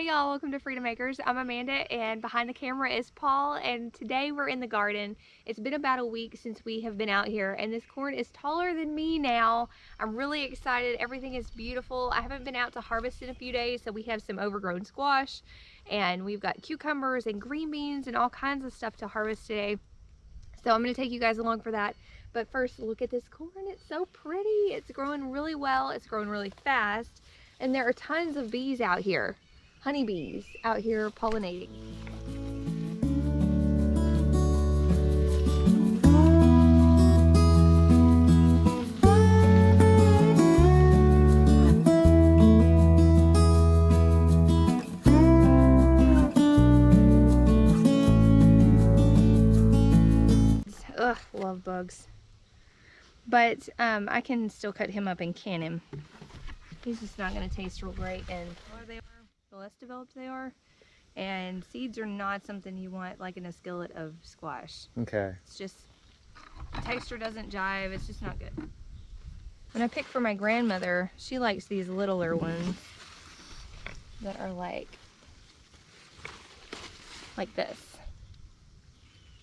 Hey y'all, welcome to Freedom Makers. I'm Amanda and behind the camera is Paul, and today we're in the garden. It's been about a week since we have been out here and this corn is taller than me now. I'm really excited. Everything is beautiful. I haven't been out to harvest in a few days, so we have some overgrown squash and we've got cucumbers and green beans and all kinds of stuff to harvest today. So I'm going to take you guys along for that. But first, look at this corn. It's so pretty. It's growing really well. It's growing really fast. And there are tons of bees out here. Honeybees out here pollinating. Ugh, love bugs. But I can still cut him up and can him. He's just not going to taste real great, and the less developed they are, and seeds are not something you want like in a skillet of squash. Okay. It's just, the texture doesn't jive, it's just not good. When I pick for my grandmother, she likes these littler ones that are like this,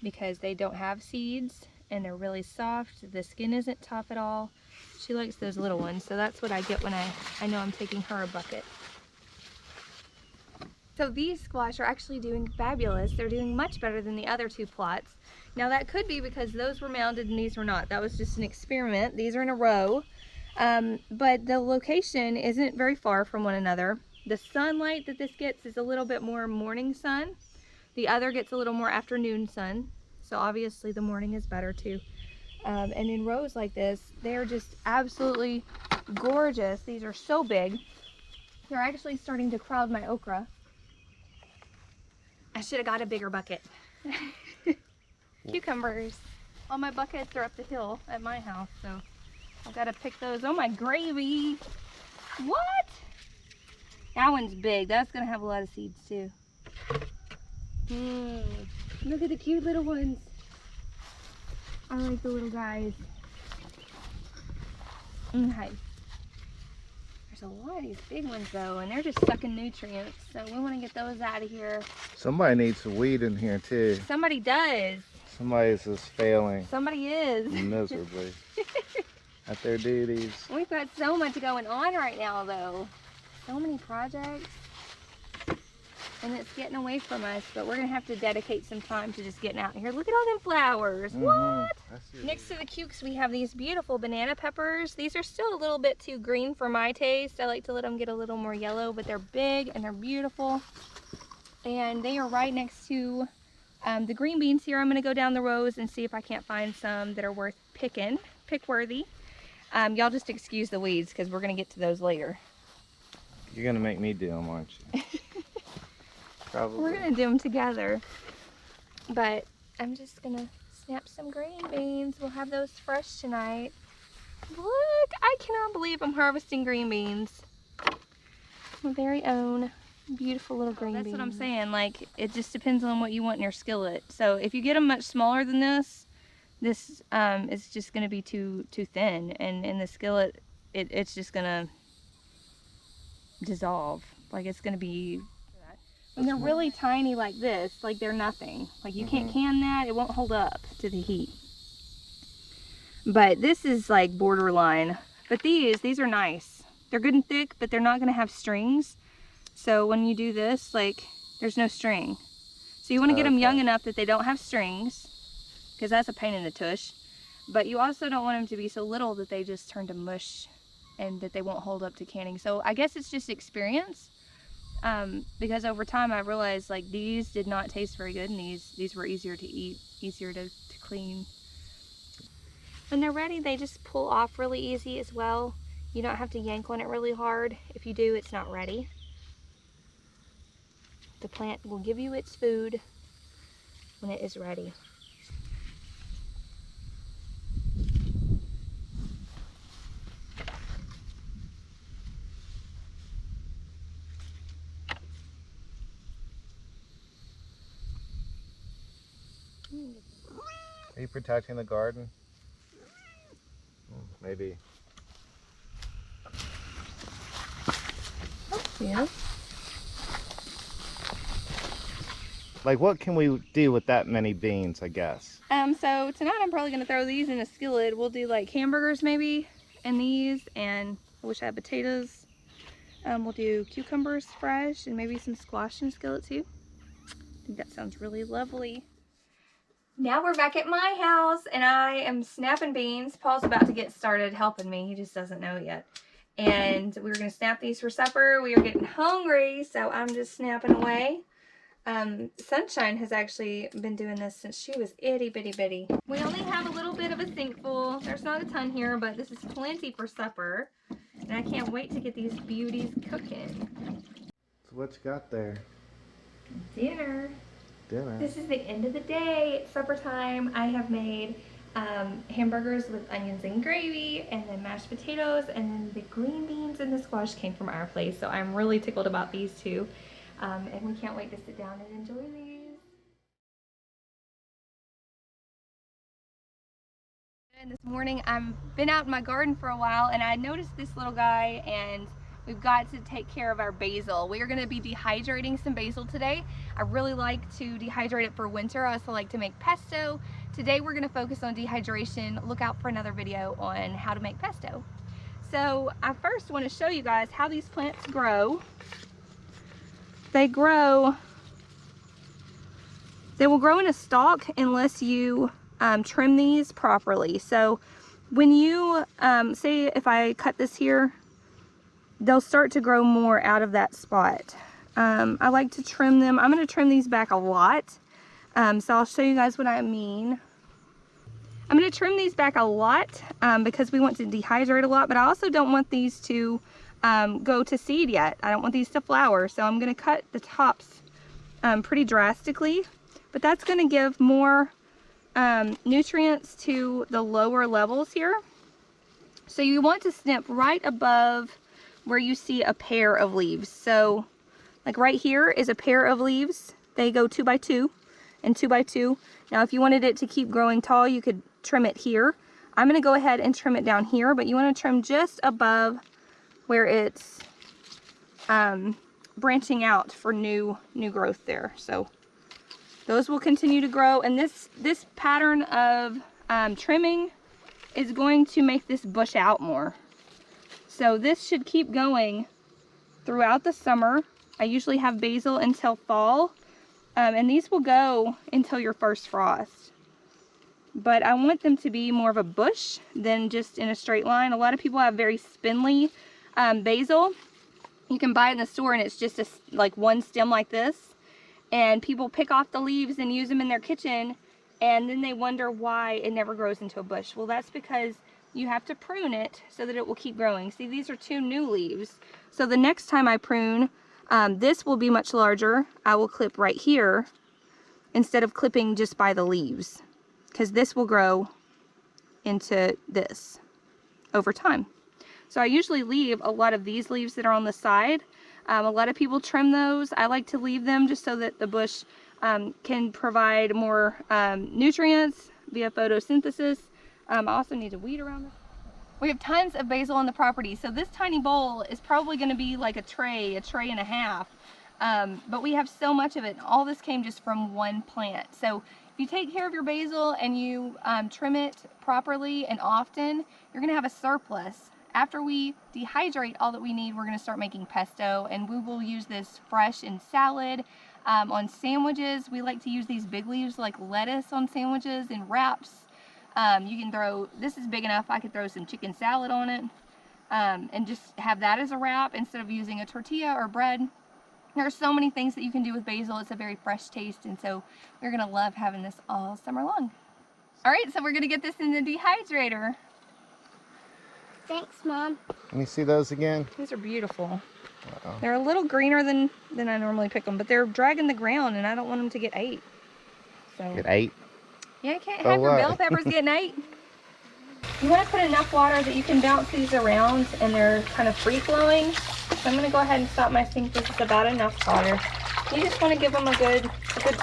because they don't have seeds and they're really soft. The skin isn't tough at all. She likes those little ones, so that's what I get when I know I'm taking her a bucket. So these squash are actually doing fabulous. They're doing much better than the other two plots. Now that could be because those were mounded and these were not. That was just an experiment. These are in a row, but the location isn't very far from one another. The sunlight that this gets is a little bit more morning sun. The other gets a little more afternoon sun. So obviously the morning is better too. And in rows like this, they're just absolutely gorgeous. These are so big. They're actually starting to crowd my okra. I should have got a bigger bucket. Cucumbers. All my buckets are up the hill at my house, so I've got to pick those. Oh, my gravy. What? That one's big. That's going to have a lot of seeds too. Look at the cute little ones. I like the little guys. Okay. There's a lot of these big ones though, and they're just sucking nutrients, so we want to get those out of here. Somebody needs some weed in here too. Somebody does. Somebody's just failing Somebody is. miserably at their duties. We've got so much going on right now though. So many projects. And it's getting away from us, but we're gonna have to dedicate some time to just getting out here. Look at all them flowers. What? Next to the cukes, we have these beautiful banana peppers. These are still a little bit too green for my taste. I like to let them get a little more yellow, but they're big and they're beautiful. And they are right next to the green beans here. I'm gonna go down the rows and see if I can't find some that are worth picking, pick-worthy. Y'all just excuse the weeds because we're gonna get to those later. You're gonna make me do them, aren't you? Probably. We're gonna do them together, but I'm just gonna snap some green beans. We'll have those fresh tonight. Look, I cannot believe I'm harvesting green beans. My very own beautiful little green beans. That's what I'm saying, like it just depends on what you want in your skillet. So if you get them much smaller than this is just gonna be too thin, and in the skillet it's just gonna dissolve. Like it's gonna be, when they're really tiny like this, like they're nothing. Like you can't can that, it won't hold up to the heat. But this is like borderline. But these are nice. They're good and thick, but they're not gonna have strings. So when you do this, like there's no string. So you wanna get them young enough that they don't have strings, because that's a pain in the tush. But you also don't want them to be so little that they just turn to mush and that they won't hold up to canning. So I guess it's just experience. Because over time I realized like these did not taste very good, and these were easier to eat, easier to clean. When they're ready, they just pull off really easy as well. You don't have to yank on it really hard. If you do, it's not ready. The plant will give you its food when it is ready. Are you protecting the garden? Maybe. Yeah. Like, what can we do with that many beans, I guess? So tonight I'm probably gonna throw these in a skillet. We'll do like hamburgers maybe, and these, and I wish I had potatoes. We'll do cucumbers fresh and maybe some squash in a skillet too. I think that sounds really lovely. Now we're back at my house and I am snapping beans. Paul's about to get started helping me. He just doesn't know yet. And we were gonna snap these for supper. We are getting hungry, so I'm just snapping away. Sunshine has actually been doing this since she was itty bitty bitty. We only have a little bit of a sink full. There's not a ton here, but this is plenty for supper. And I can't wait to get these beauties cooking. So what you got there? Dinner. Dinner. This is the end of the day. It's supper time. I have made hamburgers with onions and gravy, and then mashed potatoes, and then the green beans and the squash came from our place. So I'm really tickled about these two. And we can't wait to sit down and enjoy these. And this morning I've been out in my garden for a while and I noticed this little guy, and we've got to take care of our basil. We are going to be dehydrating some basil today. I really like to dehydrate it for winter. I also like to make pesto. Today we're going to focus on dehydration. Look out for another video on how to make pesto. So I first want to show you guys how these plants grow. They will grow in a stalk unless you trim these properly. So when you, say if I cut this here, they'll start to grow more out of that spot. I like to trim them. I'm going to trim these back a lot. So I'll show you guys what I mean. I'm going to trim these back a lot because we want to dehydrate a lot, but I also don't want these to go to seed yet. I don't want these to flower, so I'm going to cut the tops pretty drastically, but that's going to give more nutrients to the lower levels here. So you want to snip right above where you see a pair of leaves. So like right here is a pair of leaves. They go 2 by 2 and 2 by 2. Now if you wanted it to keep growing tall, you could trim it here. I'm going to go ahead and trim it down here, but you want to trim just above where it's branching out for new growth there. So those will continue to grow, and this pattern of trimming is going to make this bush out more. So this should keep going throughout the summer. I usually have basil until fall, and these will go until your first frost. But I want them to be more of a bush than just in a straight line. A lot of people have very spindly basil. You can buy it in the store and it's just like one stem like this, and people pick off the leaves and use them in their kitchen, and then they wonder why it never grows into a bush. Well, that's because you have to prune it so that it will keep growing. See, these are 2 new leaves, so the next time I prune, this will be much larger. I will clip right here instead of clipping just by the leaves, because this will grow into this over time. So I usually leave a lot of these leaves that are on the side. A lot of people trim those. I like to leave them just so that the bush can provide more nutrients via photosynthesis. I also need to weed around this. We have tons of basil on the property, so this tiny bowl is probably going to be like a tray and a half. But we have so much of it. All this came just from one plant. So if you take care of your basil and you trim it properly and often, you're going to have a surplus. After we dehydrate all that we need, we're going to start making pesto, and we will use this fresh in salad, on sandwiches. We like to use these big leaves like lettuce on sandwiches and wraps. You can throw, this is big enough, I could throw some chicken salad on it, and just have that as a wrap instead of using a tortilla or bread. There are so many things that you can do with basil. It's a very fresh taste, and so we're going to love having this all summer long. All right, so we're going to get this in the dehydrator. Thanks, Mom. Let me see those again. These are beautiful. They're a little greener than I normally pick them, but they're dragging the ground, and I don't want them to get ate. So. Get 8? Yeah, you can't have your bell peppers getting ate. You want to put enough water that you can bounce these around, and they're kind of free-flowing. So I'm going to go ahead and stop my sink. This is about enough water. You just want to give them a good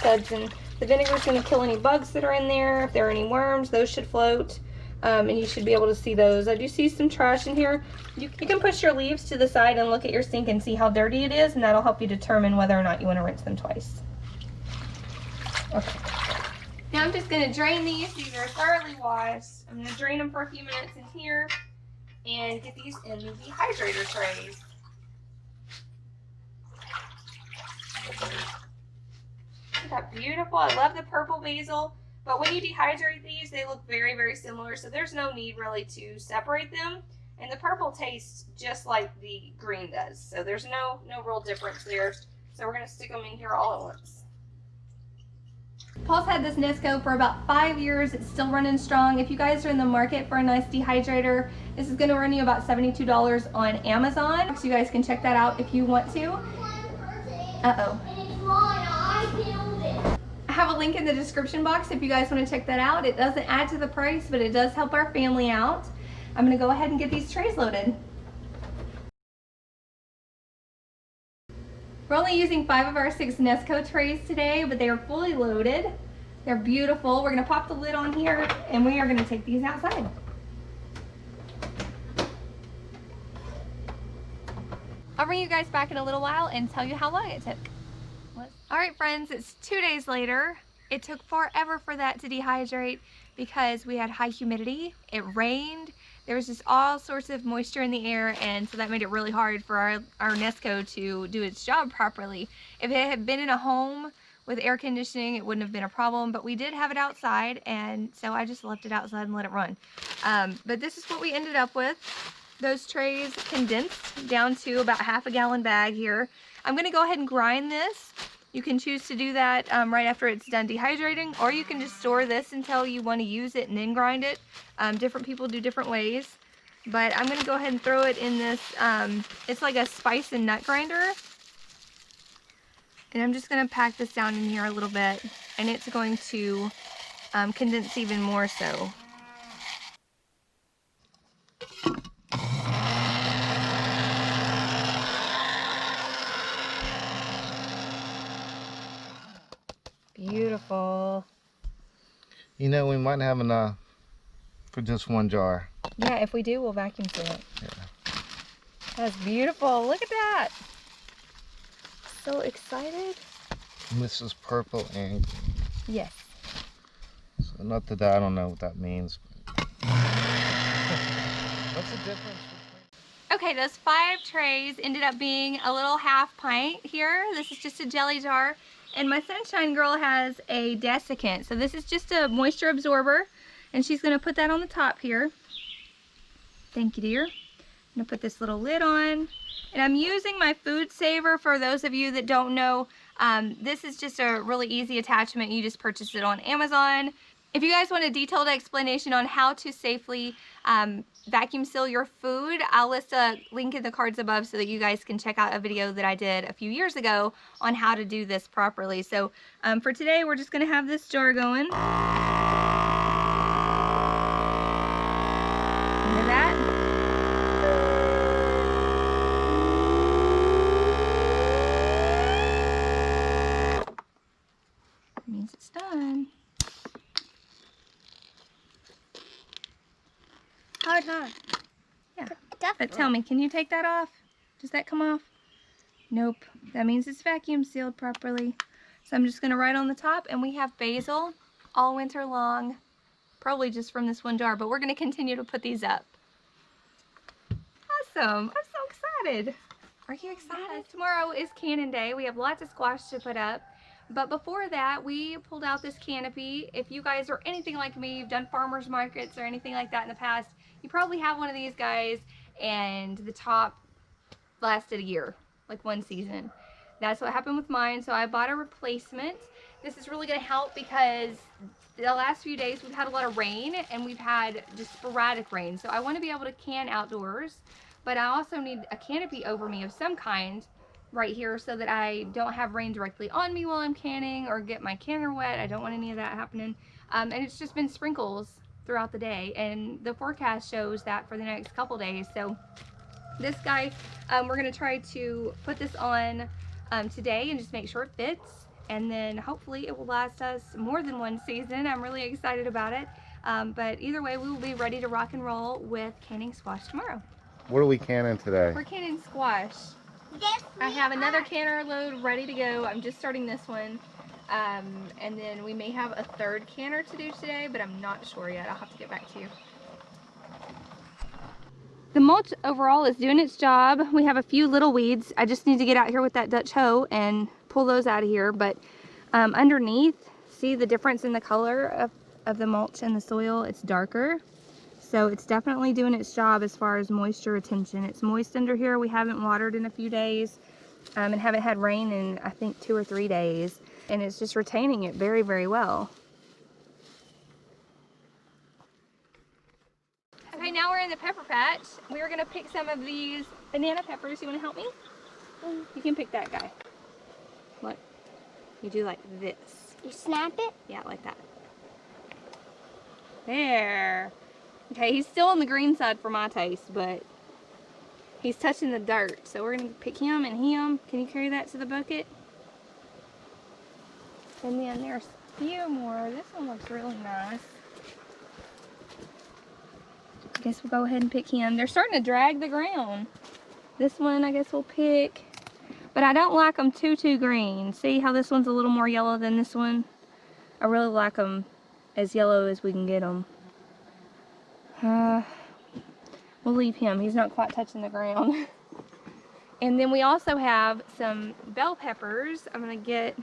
suds, and the vinegar is going to kill any bugs that are in there. If there are any worms, those should float. And you should be able to see those. I do see some trash in here. You can push your leaves to the side and look at your sink and see how dirty it is, and that'll help you determine whether or not you want to rinse them twice. Okay. Now I'm just gonna drain these. These are thoroughly washed. I'm gonna drain them for a few minutes in here and get these in the dehydrator trays. Isn't that beautiful? I love the purple basil, but when you dehydrate these, they look very, very similar, so there's no need really to separate them. And the purple tastes just like the green does, so there's no real difference there. So we're gonna stick them in here all at once. Paul's had this Nesco for about 5 years. It's still running strong. If you guys are in the market for a nice dehydrator, this is going to run you about $72 on Amazon. So you guys can check that out if you want to. Uh-oh. I have a link in the description box if you guys want to check that out. It doesn't add to the price, but it does help our family out. I'm going to go ahead and get these trays loaded. We're only using 5 of our 6 Nesco trays today, but they are fully loaded. They're beautiful. We're gonna pop the lid on here and we are gonna take these outside. I'll bring you guys back in a little while and tell you how long it took. All right, friends, it's 2 days later. It took forever for that to dehydrate because we had high humidity, it rained, there was just all sorts of moisture in the air, and so that made it really hard for our Nesco to do its job properly. If it had been in a home with air conditioning, it wouldn't have been a problem, but we did have it outside, and so I just left it outside and let it run. But this is what we ended up with. Those trays condensed down to about half a gallon bag here. I'm gonna go ahead and grind this. You can choose to do that right after it's done dehydrating, or you can just store this until you want to use it and then grind it. Different people do different ways, but I'm going to go ahead and throw it in this, it's like a spice and nut grinder. And I'm just going to pack this down in here a little bit, and it's going to condense even more so. Beautiful. You know, we might have enough for just one jar. Yeah, if we do, we'll vacuum seal it. Yeah. That's beautiful. Look at that. So excited. And this is purple and green. Yes. So not that I don't know what that means. But what's the difference between... Okay, those 5 trays ended up being a little half pint here. This is just a jelly jar. And my Sunshine Girl has a desiccant. So this is just a moisture absorber. And she's going to put that on the top here. Thank you, dear. I'm going to put this little lid on. And I'm using my food saver. For those of you that don't know, this is just a really easy attachment. You just purchase it on Amazon. If you guys want a detailed explanation on how to safely vacuum seal your food, I'll list a link in the cards above so that you guys can check out a video that I did a few years ago on how to do this properly. So for today, we're just going to have this jar going. Hear that? That means it's done. Hard, huh? Yeah. Definitely. But tell me, can you take that off? Does that come off? Nope. That means it's vacuum sealed properly. So I'm just going to write on the top, and we have basil all winter long, probably just from this one jar, but we're going to continue to put these up. Awesome. I'm so excited. Are you excited? Yes. Tomorrow is cannon day. We have lots of squash to put up. But before that, we pulled out this canopy. If you guys are anything like me, you've done farmers markets or anything like that in the past, you probably have one of these guys, and the top lasted a year, like one season. That's what happened with mine, so I bought a replacement. This is really going to help because the last few days we've had a lot of rain, and we've had just sporadic rain. So I want to be able to can outdoors, but I also need a canopy over me of some kind right here so that I don't have rain directly on me while I'm canning or get my canner wet. I don't want any of that happening. And it's just been sprinkles throughout the day, and the forecast shows that for the next couple days. So this guy, we're going to try to put this on today and just make sure it fits, and then hopefully it will last us more than one season. I'm really excited about it. But either way, we will be ready to rock and roll with canning squash tomorrow. What are we canning today? We're canning squash. Yes, I have another canner load ready to go. I'm just starting this one. And then we may have a third canner to do today, but I'm not sure yet. I'll have to get back to you. The mulch overall is doing its job. We have a few little weeds. I just need to get out here with that Dutch hoe and pull those out of here. But underneath, see the difference in the color of the mulch and the soil? It's darker. So it's definitely doing its job as far as moisture retention. It's moist under here. We haven't watered in a few days and haven't had rain in, I think, 2 or 3 days. And it's just retaining it very, very well. Okay, now we're in the pepper patch. We're gonna pick some of these banana peppers. You wanna help me? You can pick that guy. What? You do like this. You snap it? Yeah, like that. There. Okay, he's still on the green side for my taste, but he's touching the dirt. So we're gonna pick him and him. Can you carry that to the bucket? And then there's a few more. This one looks really nice. I guess we'll go ahead and pick him. They're starting to drag the ground. This one I guess we'll pick. But I don't like them too green. See how this one's a little more yellow than this one? I really like them as yellow as we can get them. We'll leave him. He's not quite touching the ground. And then we also have some bell peppers. I'm going to get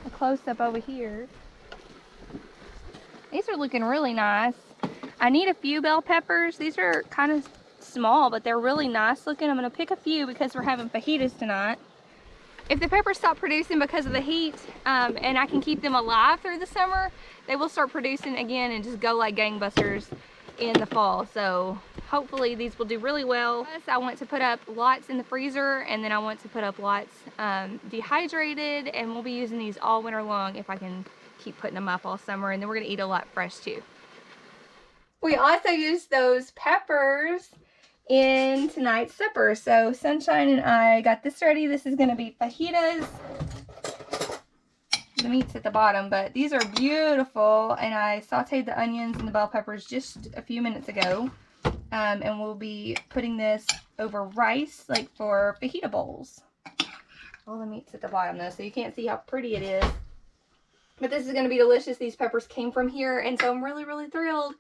a close-up over here. These are looking really nice. I need a few bell peppers. These are kind of small, but they're really nice looking. I'm going to pick a few because we're having fajitas tonight. If the peppers stop producing because of the heat, and I can keep them alive through the summer, they will start producing again and just go like gangbusters in the fall. So hopefully these will do really well. Plus, I want to put up lots in the freezer, and then I want to put up lots dehydrated, and we'll be using these all winter long if I can keep putting them up all summer. And then we're going to eat a lot fresh too. We also used those peppers in tonight's supper. So Sunshine and I got this ready. This is going to be fajitas. The meat's at the bottom, but these are beautiful. And I sauteed the onions and the bell peppers just a few minutes ago. And we'll be putting this over rice, like for fajita bowls. All the meat's at the bottom though, so you can't see how pretty it is. But this is going to be delicious. These peppers came from here, and so I'm really thrilled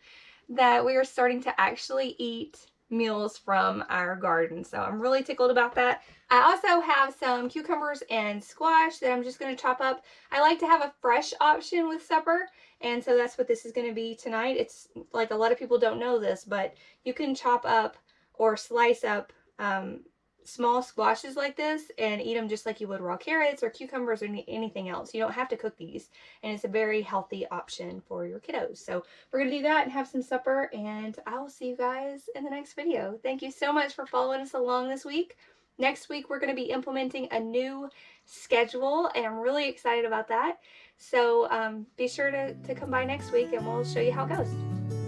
that we are starting to actually eat meals from our garden. So I'm really tickled about that. I also have some cucumbers and squash that I'm just going to chop up. I like to have a fresh option with supper, and so that's what this is going to be tonight. It's like a lot of people don't know this, but you can chop up or slice up small squashes like this and eat them just like you would raw carrots or cucumbers or anything else. You don't have to cook these, and it's a very healthy option for your kiddos. So we're gonna do that and have some supper, and I will see you guys in the next video. Thank you so much for following us along this week. Next week we're going to be implementing a new schedule, and I'm really excited about that. So be sure to come by next week and we'll show you how it goes.